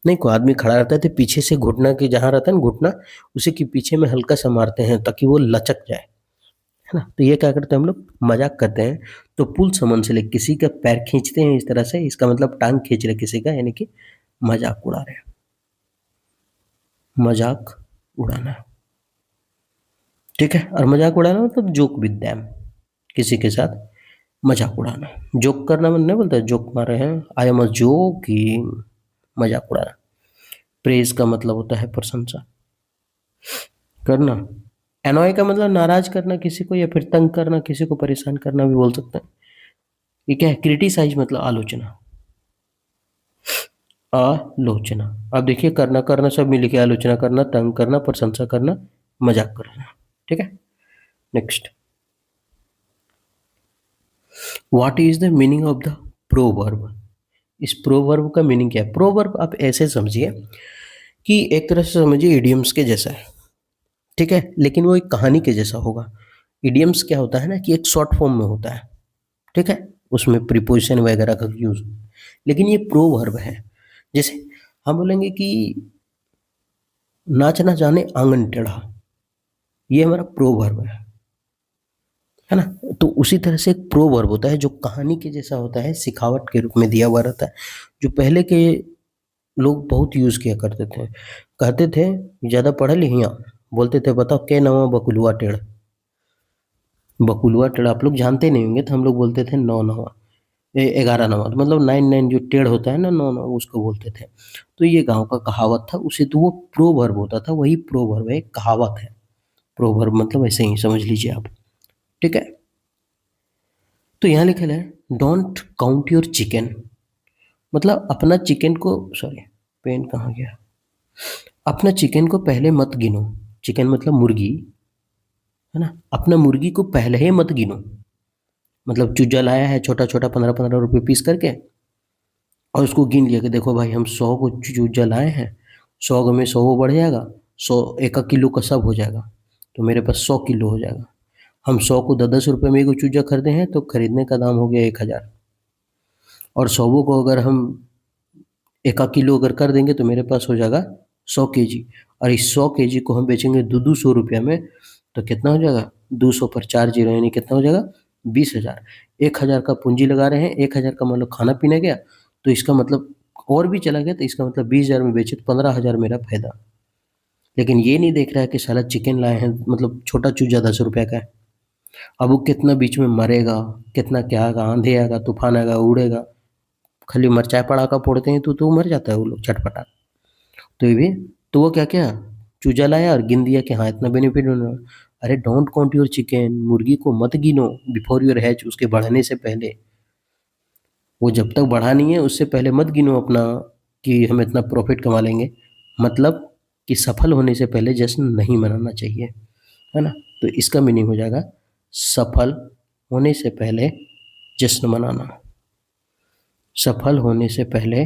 नहीं, कोई आदमी खड़ा रहता है तो पीछे से घुटना के जहाँ रहता है ना घुटना, उसी के पीछे में हल्का सा मारते हैं ताकि वो लचक जाए, है ना। तो ये क्या करते हैं हम लोग, मजाक करते हैं। तो पुल समन से ले, किसी का पैर खींचते हैं इस तरह से, इसका मतलब टांग खींच रहे किसी का, यानी कि मजाक उड़ा रहे हैं, मजाक उड़ाना, ठीक है। और मजाक उड़ाना मतलब जोक विद देम, किसी के साथ मजाक उड़ाना। जोक करना मतलब नहीं बोलता जोक मार रहे हैं, आई एम अ जोकिंग, मजाक उड़ाना। प्रेज का मतलब होता है प्रशंसा करना। एनॉय का मतलब नाराज करना किसी को, या फिर तंग करना, किसी को परेशान करना भी बोल सकते हैं। ये क्या है, क्रिटिसाइज मतलब आलोचना, आलोचना। अब देखिए, करना करना सब मिल के, आलोचना करना, तंग करना, प्रशंसा करना, मजाक करना, ठीक है। Next, what is the meaning of the proverb, इस प्रोवर्ब का मीनिंग क्या है? प्रोवर्ब आप ऐसे समझिए कि एक तरह से समझिए इडियम्स के जैसा है, ठीक है, लेकिन वो एक कहानी के जैसा होगा। इडियम्स क्या होता है ना कि एक शॉर्ट फॉर्म में होता है, ठीक है, उसमें प्रीपोजिशन वगैरह का यूज, लेकिन ये प्रोवर्ब है। जैसे हम बोलेंगे कि नाच ना जाने आंगन टेढ़ा, ये हमारा प्रोवर्ब है ना। तो उसी तरह से एक प्रोवर्ब होता है जो कहानी के जैसा होता है, सिखावट के रूप में दिया हुआ रहता है, जो पहले के लोग बहुत यूज किया करते थे। कहते थे ज्यादा पढ़े लिखिया, बोलते थे बताओ के नवा बकुलुआ टेढ़, बकुलुआ टेढ़ आप लोग जानते नहीं होंगे, तो हम लोग बोलते थे नौ नवा, 11 नवा, तो मतलब 99 जो टेढ़ होता है ना, नौ नौ उसको बोलते थे। तो ये गांव का कहावत था, उसे तो वो प्रोवर्ब होता था, वही प्रोवर्ब है, एक कहावत है। प्रोवर्ब मतलब ऐसे ही समझ लीजिए आप, ठीक है। तो यहाँ लिखा है डोंट काउंट योर चिकन, मतलब अपना चिकन को, सॉरी पेन कहाँ गया, अपना चिकन को पहले मत गिनो, चिकन मतलब मुर्गी, है ना, अपना मुर्गी को पहले ही मत गिनो, मतलब चूजा लाया है छोटा छोटा 15-15 रुपए पीस करके, और उसको गिन लिया कि देखो भाई हम 100 को चूजा लाए हैं, 100 में 100 बढ़ जाएगा, 100 1 किलो का सब हो जाएगा, तो मेरे पास 100 किलो हो जाएगा। हम 100 को 10-10 रुपये में एगो चूजा खरीदे हैं, तो खरीदने का दाम हो गया 1,000, और 100 को अगर हम 1 किलो अगर कर देंगे तो मेरे पास हो जाएगा 100 kg, और इस 100 kg को हम बेचेंगे 200 रुपया में, तो कितना हो जाएगा, 200 पर 4 जीरो यानी कितना हो जाएगा, 20,000। 1,000 का पूंजी लगा रहे हैं, 1,000 का मान लो खाना पीना गया, तो इसका मतलब और भी चला गया, तो इसका मतलब 20,000 में बेचे तो 15,000 मेरा फायदा, लेकिन ये नहीं देख रहा है कि साला चिकन लाए हैं, मतलब छोटा चूजा 10 रुपये का है। अब वो कितना बीच में मरेगा, कितना क्या आएगा, आंधी आएगा, तूफान आएगा, उड़ेगा। खाली मिरचाई पड़ाका फोड़ते हैं तो मर जाता है वो लोग झटपटा। तो ये भी, तो वो क्या क्या चूजा लाया और गिन दिया कि हाँ इतना बेनिफिट होना। अरे डोंट काउंट योर चिकन, मुर्गी को मत गिनो बिफोर योर हैच, उसके बढ़ने से पहले। वो जब तक बढ़ा नहीं है उससे पहले मत गिनो अपना कि हम इतना प्रॉफिट कमा लेंगे। मतलब कि सफल होने से पहले जश्न नहीं मनाना चाहिए, है ना। तो इसका मीनिंग हो जाएगा सफल होने से पहले जश्न मनाना। सफल होने से पहले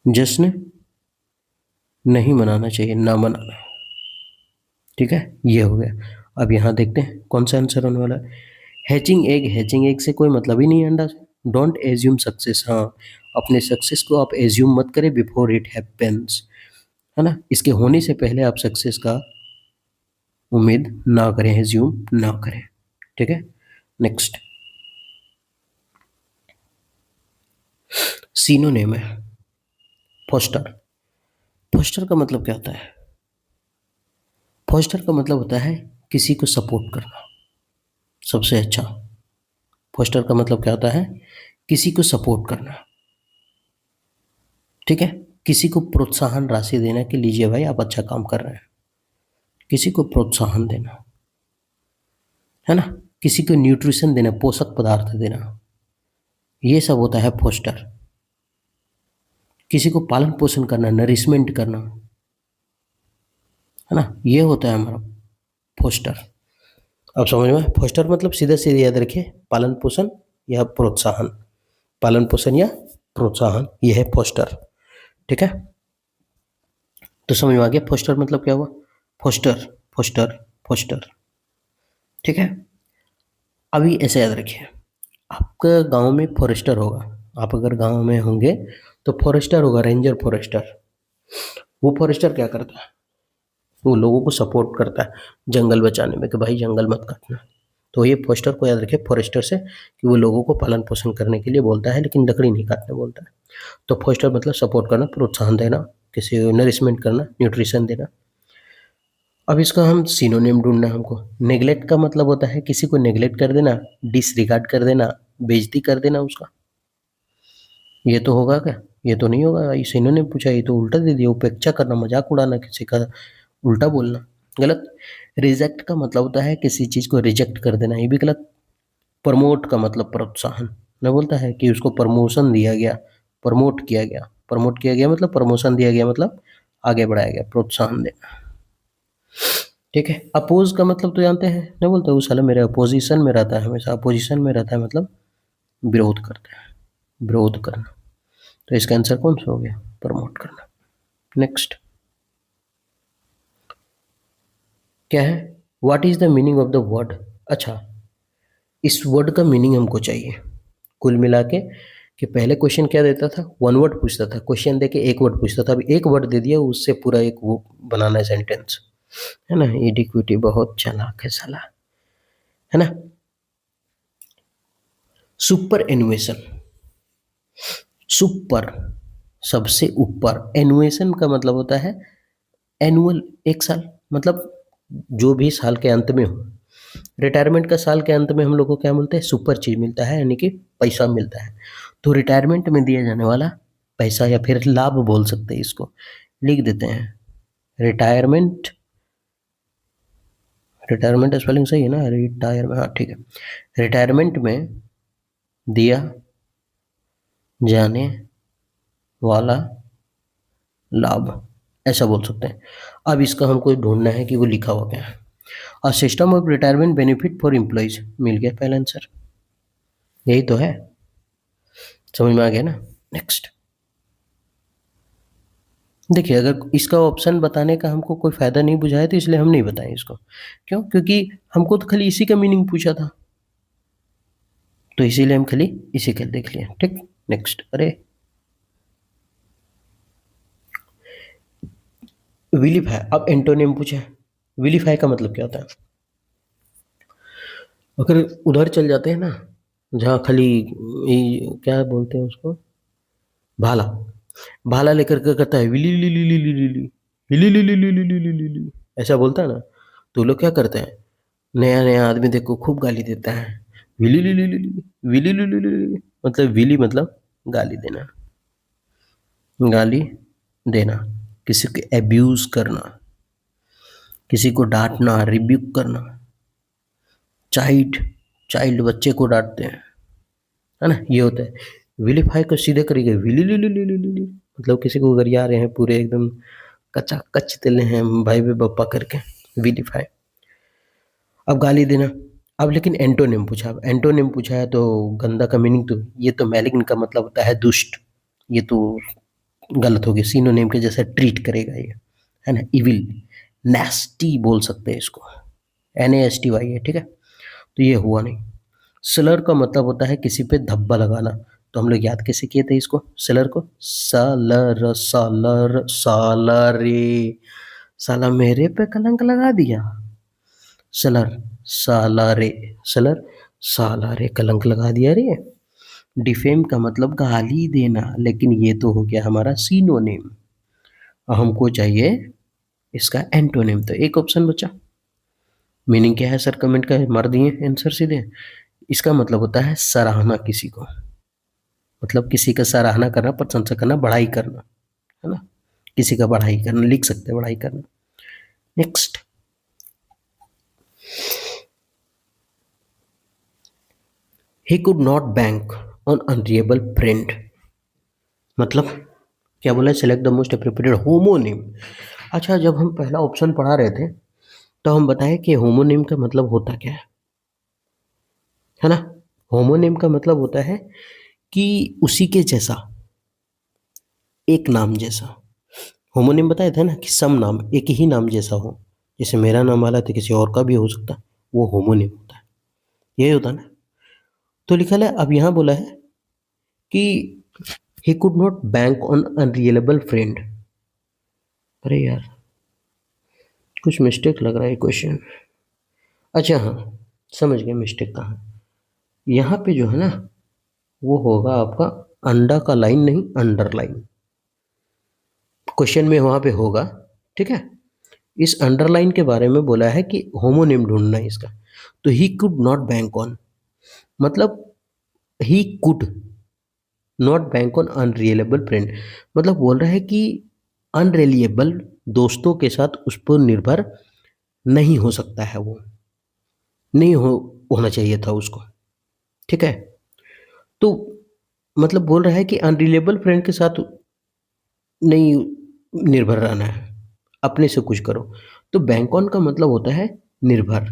जश्न नहीं मनाना चाहिए, ना मनाना। ठीक है, ये हो गया। अब यहाँ देखते हैं कौन सा आंसर होने वाला है। हैचिंग एग से कोई मतलब ही नहीं है अंडा से। डोंट एज्यूम सक्सेस, हाँ अपने सक्सेस को आप एज्यूम मत करें बिफोर इट हैपेंस, है ना। इसके होने से पहले आप सक्सेस का उम्मीद ना करें, एज्यूम ना करें। ठीक है, नेक्स्ट सिनोनिम है फोस्टर। फोस्टर का मतलब क्या होता है? फोस्टर का मतलब होता है किसी को सपोर्ट करना, सबसे अच्छा। फोस्टर का मतलब क्या होता है? किसी को सपोर्ट करना। ठीक है, किसी को प्रोत्साहन राशि देना कि लीजिए भाई आप अच्छा काम कर रहे हैं, किसी को प्रोत्साहन देना, है ना। किसी को न्यूट्रिशन देना, पोषक पदार्थ देना, ये सब होता है फोस्टर। किसी को पालन पोषण करना, नरिशमेंट करना, है ना, ये होता है हमारा फोस्टर। अब समझ में, फोस्टर मतलब सीधे सीधे याद रखिए, पालन पोषण या प्रोत्साहन, पालन पोषण या प्रोत्साहन, ये है फोस्टर। ठीक है, तो समझ में आ गया फोस्टर मतलब क्या हुआ। Foster foster foster. ठीक है, अभी ऐसे याद रखिए, आपका गांव में फॉरेस्टर होगा, आप अगर गांव में होंगे तो फॉरेस्टर होगा, रेंजर फॉरेस्टर। वो फॉरेस्टर क्या करता है? वो लोगों को सपोर्ट करता है जंगल बचाने में कि भाई जंगल मत काटना। तो ये फोस्टर को याद रखिए फॉरेस्टर से, कि वो लोगों को पालन पोषण करने के लिए बोलता है लेकिन लकड़ी नहीं काटने बोलता है। तो फोस्टर मतलब सपोर्ट करना, प्रोत्साहन देना, किसी को नरिशमेंट करना, न्यूट्रिशन देना। अब इसका हम सिनोनिम ढूंढना है हमको। नेग्लेक्ट का मतलब होता है किसी को नेग्लेक्ट कर देना, डिसरिगार्ड कर देना, बेइज्जती कर देना उसका। ये तो होगा क्या? ये तो नहीं होगा। इस इन्होंने पूछा, ये तो उल्टा दे दिया, उपेक्षा करना, मजाक उड़ाना, किसी का उल्टा बोलना, गलत। रिजेक्ट का मतलब होता है किसी चीज़ को रिजेक्ट कर देना, ये भी गलत। प्रमोट का मतलब प्रोत्साहन, मैं बोलता है कि उसको प्रमोशन दिया गया, प्रमोट किया गया। प्रमोट किया गया मतलब प्रमोशन दिया गया, मतलब आगे बढ़ाया गया, प्रोत्साहन देना। ठीक है, अपोज का मतलब तो जानते हैं, नहीं बोलते वो साला मेरे अपोजिशन में रहता है, हमेशा अपोजिशन में रहता है, मतलब विरोध करता है, विरोध करना। तो इसका आंसर कौन सा हो गया? प्रमोट करना। नेक्स्ट क्या है? What is the meaning of the word. अच्छा, इस वर्ड का मीनिंग हमको चाहिए कुल मिला के। कि पहले क्वेश्चन क्या देता था, वन वर्ड पूछता था, क्वेश्चन दे के एक वर्ड पूछता था, अब एक वर्ड दे दिया, उससे पूरा एक वो बनाना है सेंटेंस, है ना। एडिक्विटी बहुत चालाक है साला, है ना। सुपर एनुएशन, सुपर सबसे ऊपर, एनुएशन का मतलब होता है एनुअल, एक साल, मतलब जो भी साल के अंत में हो। रिटायरमेंट का साल के अंत में हम लोग को क्या मिलता है? सुपर चीज मिलता है, यानी कि पैसा मिलता है। तो रिटायरमेंट में दिया जाने वाला पैसा, या फिर लाभ बोल सकते हैं इसको, लिख देते हैं रिटायरमेंट। रिटायरमेंट स्पेलिंग सही है ना, रिटायर में, हाँ ठीक है। रिटायरमेंट में दिया जाने वाला लाभ, ऐसा बोल सकते हैं। अब इसका हमको ढूंढना है कि वो लिखा हुआ क्या है। और system of retirement benefit for employees, मिल गया पहला आंसर, यही तो है। समझ में आ गया ना। नेक्स्ट देखिए, अगर इसका ऑप्शन बताने का हमको कोई फ़ायदा नहीं बुझाया तो इसलिए हम नहीं बताएं इसको। क्यों? क्योंकि हमको तो खाली इसी का मीनिंग पूछा था, तो इसीलिए हम खाली इसी का देख लिए। ठीक, नेक्स्ट। अरे विलिफाई, अब एंटोनिम पूछा है। विलिफाई का मतलब क्या होता है? अगर उधर चल जाते हैं ना, जहाँ खाली क्या बोलते हैं उसको, भाला, भाला लेकर क्या करता है, Willy Lee Lee Lee Lee Lee Lee, Willy lily Lily Lily Lily, ऐसा बोलता है ना, तो लोग क्या करते हैं, नया नया आदमी देखो खूब गाली देता है, विली लिली लिली, विली लिली लिली, मतलब विली मतलब गाली देना, गाली देना, किसी को एब्यूज करना, किसी को डांटना, रिब्यूक करना। चाइल्ड, चाइल्ड बच्चे को डांटते हैं, है ना, ये होता है। विलीफाई को सीधे करिए, विली लिली लिली लिली, मतलब किसी को गरिया रहे हैं पूरे एकदम कच्चा कच तिले हैं भाई बे बप्पा करके, विलीफाई। अब गाली देना। अब लेकिन एंटोनिम पूछा, अब एंटोनिम पूछा है तो गंदा का मीनिंग तो ये तो मैलिग्न का मतलब होता है दुष्ट, ये तो गलत हो गया, सिनोनिम के जैसा ट्रीट करेगा ये, है ना, इविल, नेस्टी बोल सकते हैं इसको, NASTY है, ठीक है, तो ये हुआ नहीं। स्लर का मतलब होता है किसी पे धब्बा लगाना, तो हम लोग याद कैसे किए थे इसको, स्लर को, सलर सलर सालरे, साला मेरे पे कलंक लगा दिया, सलर सालारे, सलर सालारे कलंक लगा दिया रे। डिफेम का मतलब गाली देना, लेकिन ये तो हो गया हमारा सिनोनिम, हमको चाहिए इसका एंटोनिम, तो एक ऑप्शन बचा। मीनिंग क्या है सर, कमेंट का मार दिए आंसर सीधे। इसका मतलब होता है सराहना किसी को, मतलब किसी का सराहना करना, प्रशंसा करना, बढ़ाई करना, है ना, किसी का बढ़ाई करना, लिख सकते हैं बढ़ाई करना। Next, he could not bank on unreliable friend, मतलब क्या बोला, select the most appropriate homonym. अच्छा, जब हम पहला ऑप्शन पढ़ा रहे थे तो हम बताए कि होमोनिम का मतलब होता क्या है ना, होमोनिम का मतलब होता है कि उसी के जैसा, एक नाम जैसा। होमोनिम बताया था ना कि सम नाम, एक ही नाम जैसा हो, जैसे मेरा नाम वाला तो किसी और का भी हो सकता है, वो होमोनिम होता है, यही होता है ना। तो लिखा है, अब यहाँ बोला है कि ही could not bank on unreliable friend. अरे यार, कुछ मिस्टेक लग रहा है क्वेश्चन। अच्छा हाँ, समझ गए मिस्टेक कहाँ है। यहाँ पे जो है ना, वो होगा आपका अंडा का लाइन नहीं, अंडरलाइन, क्वेश्चन में वहाँ पे होगा, ठीक है। इस अंडरलाइन के बारे में बोला है कि होमोनिम ढूंढना है इसका, तो he could not bank on, मतलब he could not bank on unreliable friend, मतलब बोल रहा है कि अनरिलायबल दोस्तों के साथ उस पर निर्भर नहीं हो सकता है, वो नहीं होना चाहिए था उसको, ठीक है। तो मतलब बोल रहा है कि अनरिलायबल फ्रेंड के साथ नहीं निर्भर रहना है, अपने से कुछ करो। तो बैंक ऑन का मतलब होता है निर्भर,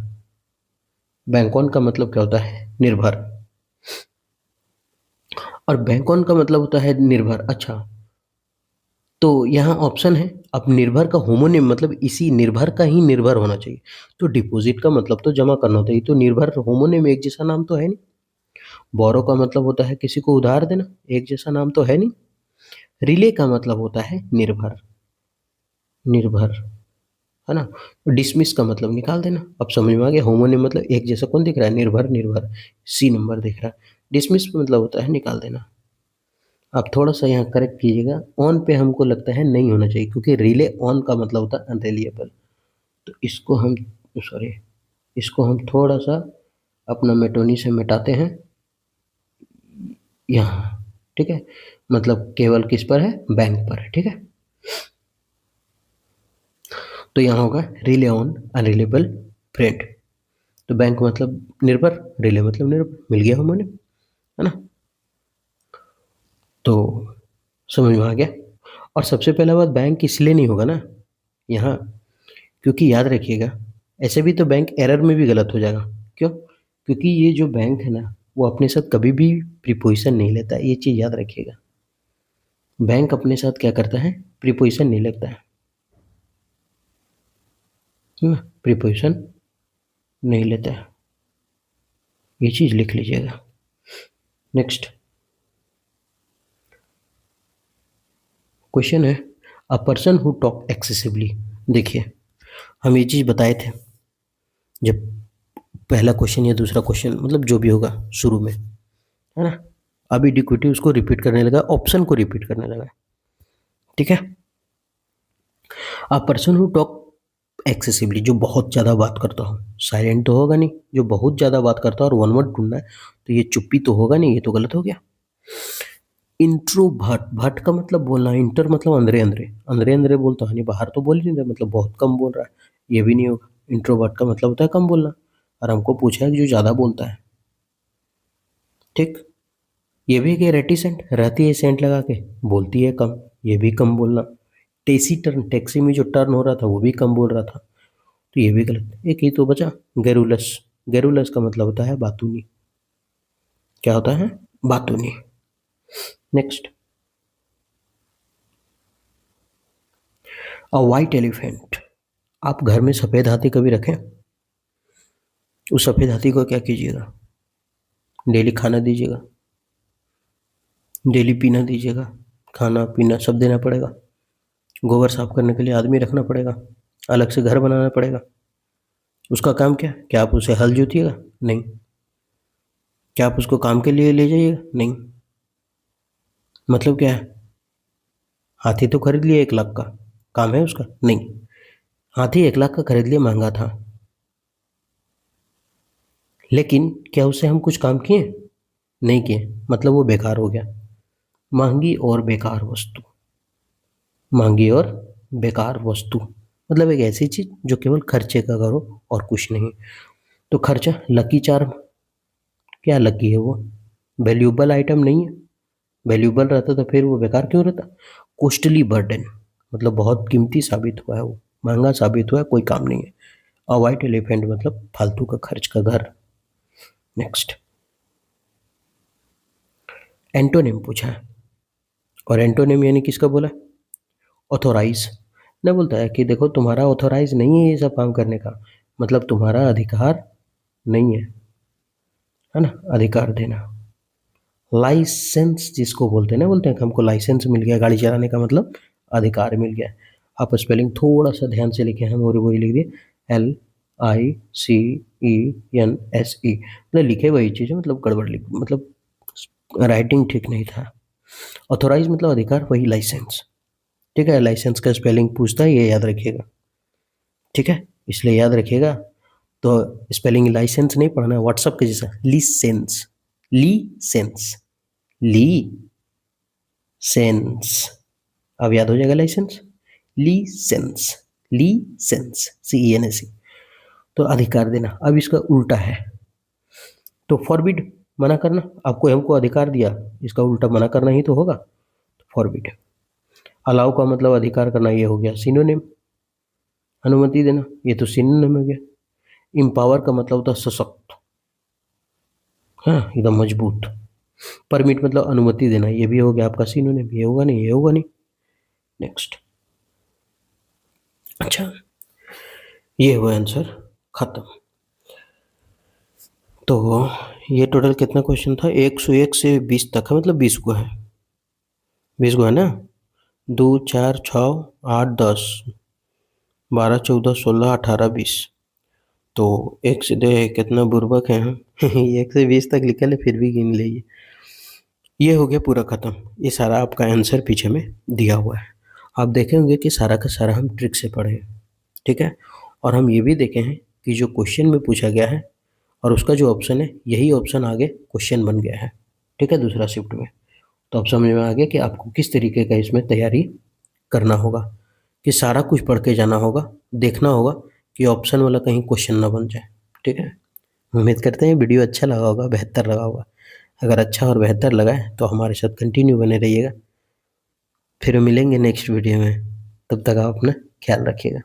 बैंक ऑन का मतलब क्या होता है, निर्भर, और बैंक ऑन का मतलब होता है निर्भर। अच्छा, तो यहाँ ऑप्शन है, अब निर्भर का होमोनिम मतलब इसी निर्भर का ही निर्भर होना चाहिए, तो डिपॉजिट का मतलब तो जमा करना होता है, ये तो निर्भर होमोनिम एक जैसा नाम तो है नहीं। बोरो का मतलब होता है किसी को उधार देना, एक जैसा नाम तो है नहीं। रिले का मतलब होता है निर्भर, निर्भर, है ना। डिसमिस का मतलब निकाल देना, अब समझ में आ गया, होमोनिम मतलब एक जैसा कौन दिख रहा है, निर्भर, निर्भर, सी नंबर दिख रहा है। डिसमिस मतलब होता है निकाल देना। आप थोड़ा सा यहाँ करेक्ट कीजिएगा, ऑन पे हमको लगता है नहीं होना चाहिए, क्योंकि रिले ऑन का मतलब होता है अनरिलायबल, तो इसको हम, सॉरी, इसको हम थोड़ा सा अपना मेटोनी से मिटाते हैं यहाँ, ठीक है, मतलब केवल किस पर है, बैंक पर है, ठीक है। तो यहाँ होगा रिले ऑन अनरिलायबल फ्रेंड, तो बैंक मतलब निर्भर, रिले मतलब निर्भर, मिल गया हमने, है ना। तो समझ में आ गया। और सबसे पहला बात, बैंक इसलिए नहीं होगा ना यहाँ, क्योंकि याद रखिएगा, ऐसे भी तो बैंक एरर में भी गलत हो जाएगा। क्यों? क्योंकि ये जो बैंक है ना, वो अपने साथ कभी भी प्रीपोजिशन नहीं लेता, ये चीज़ याद रखिएगा। बैंक अपने साथ क्या करता है, प्रीपोजिशन नहीं लेता है ना, प्रीपोजिशन नहीं लेता है, ये चीज़ लिख लीजिएगा। नेक्स्ट क्वेश्चन है, a person who talk excessively. देखिए, हम ये चीज़ बताए थे जब पहला क्वेश्चन या दूसरा क्वेश्चन, मतलब जो भी होगा शुरू में, है ना। अभी डिक्विटी उसको रिपीट करने लगा, ऑप्शन को रिपीट करने लगा, ठीक है। A person who talk excessively, जो बहुत ज़्यादा बात करता हो। साइलेंट तो होगा नहीं, जो बहुत ज़्यादा बात करता हो और वन वर्ड ढूंढना है, तो ये चुप्पी तो होगा नहीं, ये तो गलत हो गया। इंट्रोवर्ट, भट का मतलब बोलना, इंटर मतलब अंदरे अंदरे, अंदरे अंदरे बोलता है नहीं, बाहर तो बोल ही नहीं रहा, मतलब बहुत कम बोल रहा है, ये भी नहीं होगा। इंट्रोवर्ट का मतलब होता है कम बोलना, और हमको पूछा है कि जो ज़्यादा बोलता है। ठीक। ये भी कि रेटिसेंट, रहती है सेंट लगा के, बोलती है कम, ये भी कम बोलना। टेसी टर्न, टैक्सी में जो टर्न हो रहा था वो भी कम बोल रहा था, तो ये भी गलत। एक ही तो बचा, गैरुलस। गैरुलस का मतलब होता है बातूनी। क्या होता है? बातूनी। Next, a white elephant. आप घर में सफ़ेद हाथी कभी रखें? उस सफ़ेद हाथी को क्या कीजिएगा? डेली खाना दीजिएगा, डेली पीना दीजिएगा, खाना पीना सब देना पड़ेगा। गोबर साफ करने के लिए आदमी रखना पड़ेगा, अलग से घर बनाना पड़ेगा। उसका काम क्या? क्या आप उसे हल जोतिएगा? नहीं। क्या आप उसको काम के लिए ले जाइएगा? नहीं। मतलब क्या है? हाथी तो खरीद लिया 1 लाख का, काम है उसका? नहीं। हाथी 1 लाख का खरीद लिया, महंगा था, लेकिन क्या उससे हम कुछ काम किए? नहीं किए, मतलब वो बेकार हो गया। महंगी और बेकार वस्तु, महंगी और बेकार वस्तु मतलब एक ऐसी चीज जो केवल खर्चे का करो और कुछ नहीं। तो खर्चा, लकी चार्म, क्या लकी है वो? वैल्यूएबल आइटम नहीं है। वैल्यूएबल रहता तो फिर वो बेकार क्यों रहता? कॉस्टली बर्डन, मतलब बहुत कीमती साबित हुआ है वो, महंगा साबित हुआ है, कोई काम नहीं है। अ वाइट एलिफेंट मतलब फालतू का खर्च का घर। नेक्स्ट, एंटोनिम पूछा है, और एंटोनिम यानी किसका बोला? ऑथोराइज। न बोलता है कि देखो तुम्हारा ऑथोराइज नहीं है ये सब काम करने का, मतलब तुम्हारा अधिकार नहीं है ना, अधिकार देना। लाइसेंस जिसको बोलते हैं ना, बोलते हैं कि हमको लाइसेंस मिल गया गाड़ी चलाने का, मतलब अधिकार मिल गया। आप स्पेलिंग थोड़ा सा ध्यान से लिखे हैं, मोरी बोरी लिख दिए, LICENSE, मतलब लिखे वही चीज़ है, मतलब गड़बड़ लिख, मतलब राइटिंग ठीक नहीं था। ऑथोराइज मतलब अधिकार, वही लाइसेंस। ठीक है, लाइसेंस का स्पेलिंग पूछता है, ये याद रखिएगा। ठीक है, इसलिए याद रखिएगा। तो स्पेलिंग लाइसेंस नहीं पढ़ना है, व्हाट्सअप के जैसा लीसेंस, लीसेंस, ली सेंस। अब याद हो जाएगा लाइसेंस, लीसेंस, लीसेंस, CENSE। तो अधिकार देना। अब इसका उल्टा है, तो फॉरबिड, मना करना। आपको हमको अधिकार दिया, इसका उल्टा मना करना ही तो होगा, फॉरबिड। अलाउ का मतलब अधिकार करना, ये हो गया सिनोनिम, अनुमति देना, ये तो सिनोनिम हो गया। इम्पावर का मतलब होता है सशक्त, हाँ एकदम मजबूत। परमिट मतलब अनुमति देना, ये भी हो गया आपका सिनोनिम, ये होगा नहीं, ये होगा नहीं। नेक्स्ट, अच्छा, ये हुआ आंसर, खत्म। तो ये टोटल कितना क्वेश्चन था? 101 से 20 तक है, मतलब 20 को है, 20 को है ना। 2 4 6 8 10 12 14 16 18 20। तो एक से दे कितना बुर्बक है हम 1 से 20 तक लिखा ले फिर भी गिन लीजिए। ये हो गया पूरा खत्म, ये सारा आपका आंसर पीछे में दिया हुआ है। आप देखे होंगे कि सारा का सारा हम ट्रिक से पढ़े हैं, ठीक है। और हम ये भी देखे हैं कि जो क्वेश्चन में पूछा गया है और उसका जो ऑप्शन है, यही ऑप्शन आगे क्वेश्चन बन गया है, ठीक है, दूसरा शिफ्ट में। तो अब समझ में आ गया कि आपको किस तरीके का इसमें तैयारी करना होगा, कि सारा कुछ पढ़ के जाना होगा, देखना होगा कि ऑप्शन वाला कहीं क्वेश्चन ना बन जाए, ठीक है। उम्मीद करते हैं वीडियो अच्छा लगा होगा, बेहतर लगा होगा। अगर अच्छा और बेहतर लगा है तो हमारे साथ कंटिन्यू बने रहिएगा। फिर मिलेंगे नेक्स्ट वीडियो में, तब तक आप अपना ख्याल रखिएगा।